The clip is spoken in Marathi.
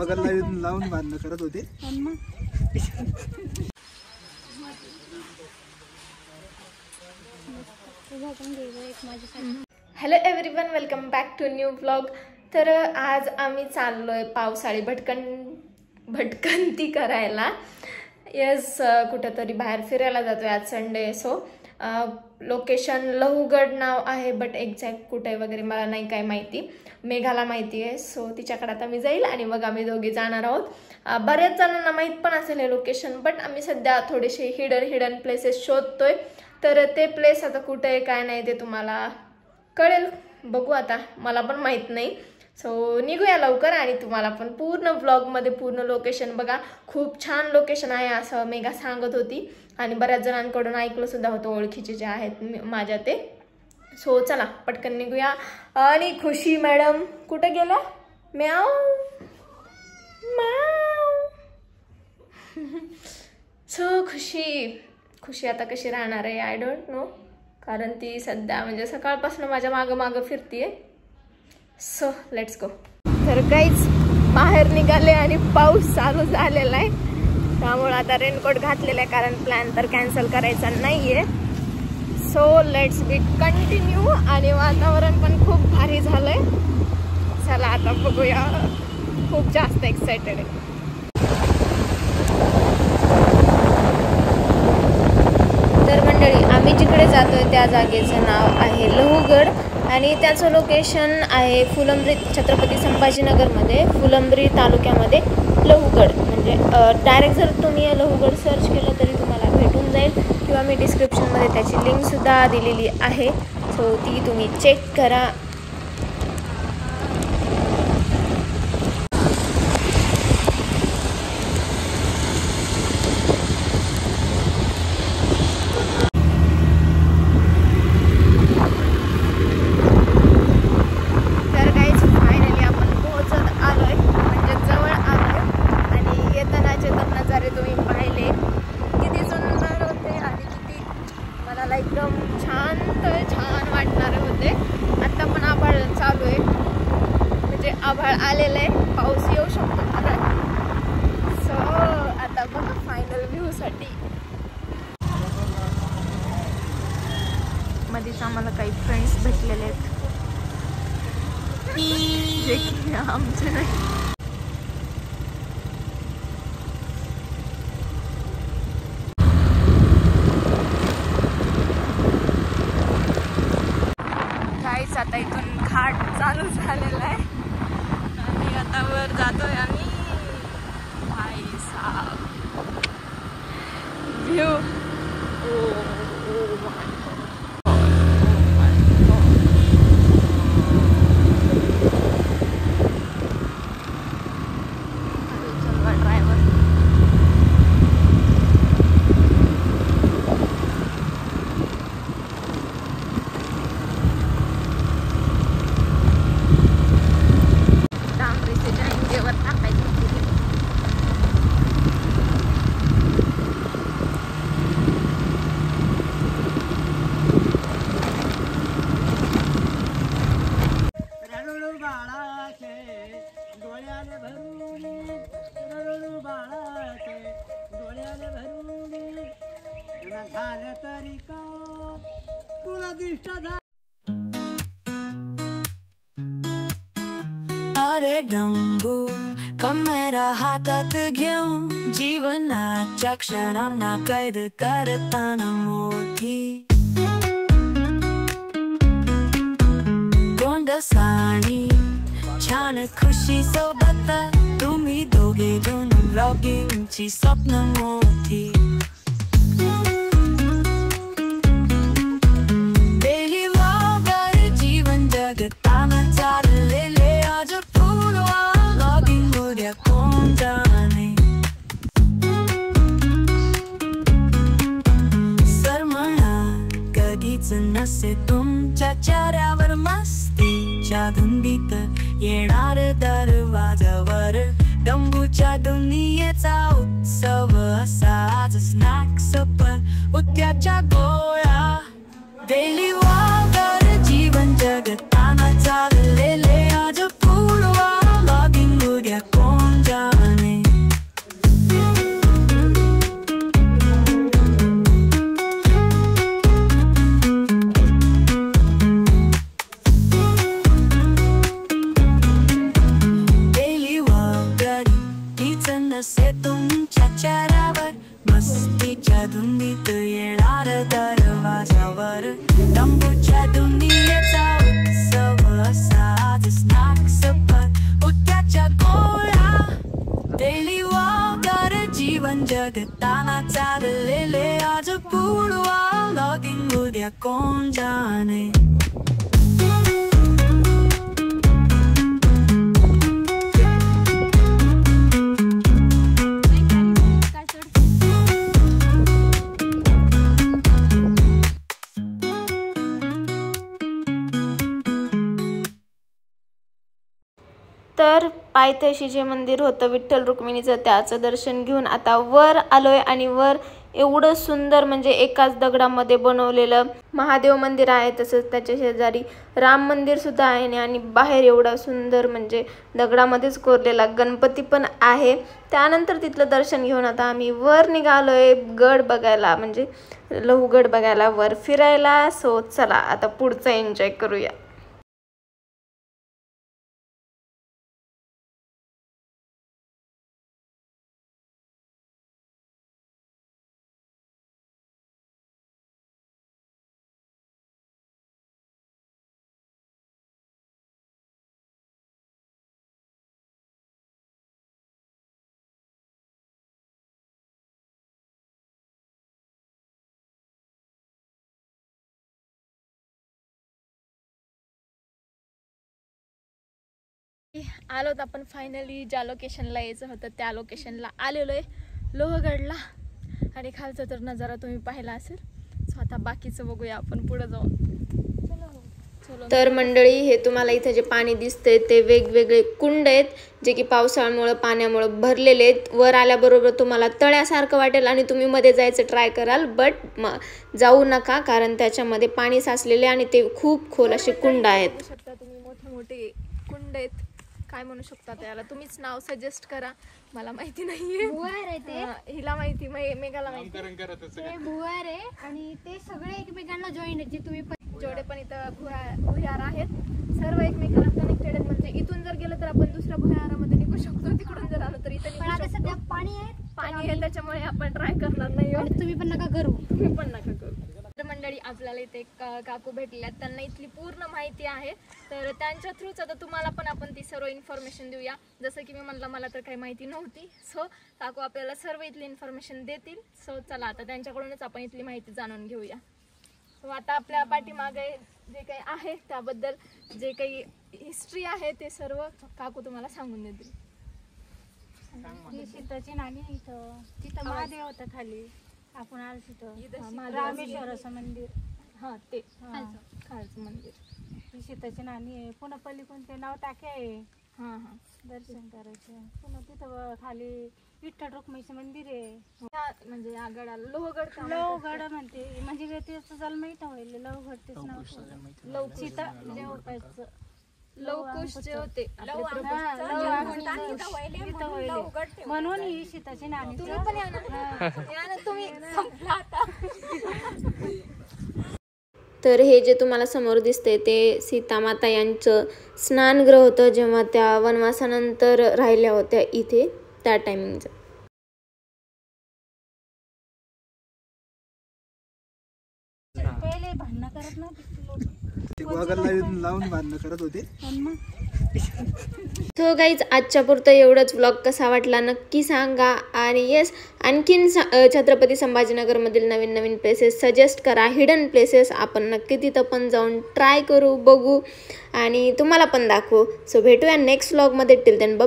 ब्लॉगर लावून बांधणं करत होते. Hello everyone, welcome back to new vlog. तर आज आम्ही चाललोय पावसाळी भटकंती करायला. यस, कुठेतरी बाहेर फिरायला जातोय. आज संडे. सो लोकेशन लहूगड नाव आहे, बट एक्झॅक्ट कुठे वगैरे मला नाही काय माहिती. मेघाला माहिती आहे. सो तिच्याकडे आता मी जाईल आणि मग आम्ही दोघे जाणार आहोत. बऱ्याच जणांना माहीत पण असेल हे लोकेशन, बट आम्ही सध्या थोडेसे हिडन प्लेसेस शोधतोय. तर ते प्लेस आता कुठे आहे काय नाही ते तुम्हाला कळेल. बघू, आता मला पण माहीत नाही. सो निघूया लवकर आणि तुम्हाला पण पूर्ण व्लॉगमध्ये पूर्ण लोकेशन बघा. खूप छान लोकेशन आहे असं मेघा सांगत होती आणि बऱ्याच जणांकडून ऐकलं सुद्धा होतं, ओळखीचे जे आहेत माझ्या ते. सो चला पटकन निघूया. आणि खुशी मॅडम कुठे गेल्या? म्याव म्याव. सो खुशी आता कशी राहणार आहे आय डोंट नो, कारण ती सध्या म्हणजे सकाळपासून माझ्या मागं फिरतीये. So let's go. तर काहीच बाहेर निघाले आणि पाऊस चालू झालेला आहे, त्यामुळे आता रेनकोट घातलेला आहे कारण प्लॅन तर कॅन्सल करायचा नाहीये. So let's be continue. आणि वातावरण पण खूप भारी झालंय. चला आता बघूया. खूप जास्त एक्साइटेड आहे. तर मंडळी, आम्ही जिकडे जातोय त्या जागेचं नाव आहे लहूगड आणि त्याचं लोकेशन आहे फुलंब्री, छत्रपती संभाजीनगरमध्ये, फुलंब्री तालुक्यामध्ये लहूगड. म्हणजे डायरेक्ट जर तुम्ही लहूगड सर्च केलं तरी तुम्हाला भेटून जाईल, किंवा मी डिस्क्रिप्शनमध्ये त्याची लिंकसुद्धा दिलेली आहे. सो ती तुम्ही चेक करा. एकदम छान वाटणारे होते. आता पण आभाळ चालू आहे, म्हणजे आभाळ आलेलं आहे, पाऊस येऊ शकतो परत. सो आता बघा फायनल व्ह्यू साठी. मध्येच आम्हाला काही फ्रेंड्स भेटलेले आहेत जे की आमचे नाही. आता इथून घाट चालू झालेला आहे आणि आता वर जातोय आम्ही. भाई साहब व्ह्यू. अरे डंबू कॅमेरा हातात घेऊन जीवनाच्या क्षणांना कैद करताना मोठी गोंडसाणी छान खुशी सोबत तुम्ही दोघे जण व्लॉगिंगची स्वप्न मोठी. डेली व्लॉगर जीवन जगताना चाललेले आज व्लॉगिंग उद्या कोण जाणे. सर म्हणा कधीच नसे तुमच्या चेहऱ्यावर मस्तीच्या धुंदीत येणार दरवाजावर डंबूच्या दुनियेचा उत्सव असा आज स्नॅक्स पण उद्याच्या गोळ्या. डेली व्लॉगर जीवन जगताना चाललेले आज व्लॉगिंग उद्या कोण जाणे. रात्रभर मस्तीच्या धुंदीत येणार दरवाजावर तंबूच्या धुंदीचा उत्सव असाच स्नॅक्स पर उद्याच्या गोळा डेली वॉकर जीवन जगताना चाललेले आज पूर्वा लॉगिंग उद्या कोण जाणे तर पायथ्याशी जे मंदिर होतं विठ्ठल रुक्मिणीचं त्याचं दर्शन घेऊन आता वर आलोय आणि वर एवढं सुंदर म्हणजे एकाच दगडामध्ये बनवलेलं महादेव मंदिर आहे. तसंच त्याच्या शेजारी राम मंदिर सुद्धा आहे आणि बाहेर एवढा सुंदर म्हणजे दगडामध्येच कोरलेला गणपती पण आहे. त्यानंतर तिथलं दर्शन घेऊन आता आम्ही वर निघालोय गड बघायला म्हणजे लहुगड बघायला वर फिरायला. सो चला आता पुढचं एन्जॉय करूया. आलोत आपण फायनली ज्या लोकेशनला यायचं होतं त्या लोकेशनला आलेलो आहे लोहगडला आणि खालचा तर नजारा तुम्ही पाहिला असेल. सो आता बाकीचं बघूया आपण पुढे जाऊन. तर मंडळी हे तुम्हाला इथे जे पाणी दिसतंय ते वेगवेगळे कुंड आहेत जे की पावसाळ्यामुळे पाण्यामुळे भरलेले आहेत. वर आल्याबरोबर तुम्हाला तळ्यासारखं वाटेल आणि तुम्ही मध्ये जायचं ट्राय कराल बट जाऊ नका कारण त्याच्यामध्ये पाणी साचलेले आणि ते खूप खोल असे कुंड आहेत. तुम्ही मोठे मोठे कुंड आहेत. काय म्हणू शकता त्याला तुम्हीच नाव सजेस्ट करा मला माहिती नाहीये. भुयार आहे ते हिला माहिती मेघाला माहिती ते भुयार आहे आणि ते सगळे एकमेकांना जॉईन आहेत. जे तुम्ही जेवढे पण इथं भुयार आहेत सर्व एकमेकांना कनेक्टेड आहेत. म्हणजे इथून जर गेलं तर आपण दुसऱ्या भुयारामध्ये निघू शकतो. तिकडून जर आलो तर इथे पण आता सध्या पाणी आहे त्याच्यामुळे आपण ट्राय करणार नाही. आणि तुम्ही पण नका करू. तुम्ही पण नका करू. तर मंडळी आपल्याला इथे काकू भेटल्यात त्यांना इथली पूर्ण माहिती आहे तर त्यांच्या थ्रूच आता तुम्हाला पण आपण ती सर्व इन्फॉर्मेशन देऊया. जसं की मी म्हणलं मला तर काही माहिती नव्हती. सो काकू आपल्याला सर्व इथली इन्फॉर्मेशन देतील. सो चला आता त्यांच्याकडूनच आपण इथली माहिती जाणून घेऊया. सो आता आपल्या पाठीमागे जे काही आहे त्याबद्दल जे काही हिस्ट्री आहे ते सर्व काकू तुम्हाला सांगून देतील. ही सीताची नाणी इथं तिथं महादेव होता खाली आपण आलो तिथं रामेश्वराचं मंदिर. हा ते खालचं मंदिर. ही सीताची नाणी आहे. पुन्हा पलीकडून ते नाव टाके आहे. हा हा दर्शन करायचं. पुन्हा तिथं खाली विठ्ठल रुक्मिणीचं मंदिर आहे. म्हणजे या गडाला लोहगड म्हणते म्हणजे ते जन्म इथं होईल. लोहगड तेच नाव सीता देवपायचं लवकुश जे होते म्हणून ही सीताची नाणी. तुम्ही तर हे जे तुम्हाला समोर दिसते ते सीतामाता यांचं स्नानगृह होतं जेव्हा त्या वनवासानंतर राहिल्या होत्या इथे त्या टायमिंगचं. पहिले भांडणं करत नव्हते ते गोगलला लावून भांडणं करत होते. सो गाईज आजच्या पुरतं एवढंच. व्लॉग कसा वाटला नक्की सांगा आणि येस आणखीन छत्रपती संभाजीनगरमधील नवीन नवीन प्लेसेस सजेस्ट करा. हिडन प्लेसेस आपण नक्की तिथं पण जाऊन ट्राय करू बघू आणि तुम्हाला पण दाखवू. सो भेटूया नेक्स्ट व्लॉगमध्ये. Till then bye.